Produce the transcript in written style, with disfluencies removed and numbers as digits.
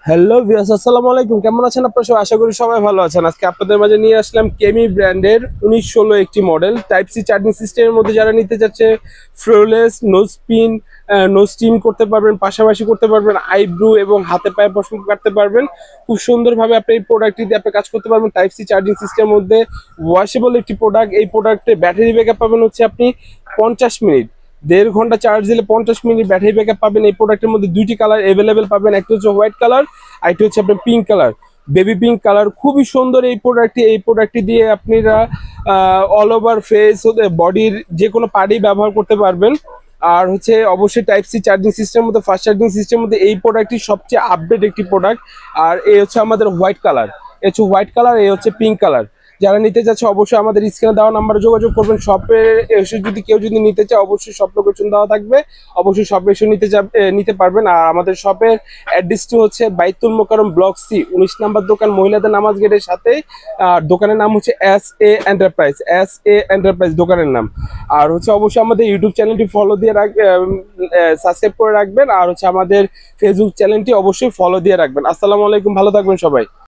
Hello viewers, আসসালামু আলাইকুম। কেমন আছেন আপনারা সবাই? আশা করি সবাই ভালো আছেন। আজকে আপনাদের মাঝে নিয়ে আসলাম কেমি ব্র্যান্ডের 1916 একটি মডেল টাইপ সি চার্জিং সিস্টেমের মধ্যে। যারা নিতে যাচ্ছে flawless, no spin, no steam করতে পারবেন, পাশাপাশি করতে পারবেন আইব্রু এবং হাতে পায়ে পশম কাটতে পারবেন। খুব সুন্দরভাবে আপনি এই প্রোডাক্টটি দিয়ে আপনি কাজ করতে পারবেন। টাইপ সি চার্জিং সিস্টেমের মধ্যে ওয়াশেবল একটি প্রোডাক্ট। এই প্রোডাক্টে ব্যাটারি ব্যাকআপ পাবেন হচ্ছে আপনি 50 মিনিট। 1.5 ঘন্টা চার্জ দিলে 50 মিনিট ব্যাটারি ব্যাকআপ পাবেন। এই প্রোডাক্টের মধ্যে দুইটি কালার অ্যাভেলেবেল পাবেন, একটা হচ্ছে হোয়াইট কালার, আর একটা হচ্ছে আপনার pink colour, baby pink colour. খুবই সুন্দর এই প্রোডাক্টটি দিয়ে আপনারা অল ওভার ফেস, বডির যে কোনো পার্টই ব্যবহার করতে পারবেন। আর হচ্ছে অবশ্যই টাইপ সি চার্জিং সিস্টেমের মধ্যে, ফাস্ট চার্জিং সিস্টেমের মধ্যে এই প্রোডাক্টটি সবচেয়ে আপডেট একটি প্রোডাক্ট। আর এই হচ্ছে আমাদের হোয়াইট কালার, এ হচ্ছে হোয়াইট কালার, এই হচ্ছে পিঙ্ক কালার। যারা নিতে চাচ্ছে অবশ্যই আমাদের স্ক্রিনে দেওয়া নাম্বারে যোগাযোগ করবেন। শপে এসে যদি কেউ যদি নিতে চায় অবশ্যই শপ লোকেশন দেওয়া থাকবে, অবশ্যই শপে এসে নিতে পারবেন। আর আমাদের শপের অ্যাড্রেসটি হচ্ছে বাইতুল মোকাররম ব্লক সি 19 নম্বর দোকান, মহিলাদের নামাজ গেটের সাথে। আর দোকানের নাম হচ্ছে এস এ এন্টারপ্রাইজ দোকানের নাম। আর হচ্ছে অবশ্যই আমাদের ইউটিউব চ্যানেলটি ফলো দিয়ে সাবস্ক্রাইব করে রাখবেন। আর হচ্ছে আমাদের ফেসবুক চ্যানেলটি অবশ্যই ফলো দিয়ে রাখবেন। আসসালামু আলাইকুম, ভালো থাকবেন সবাই।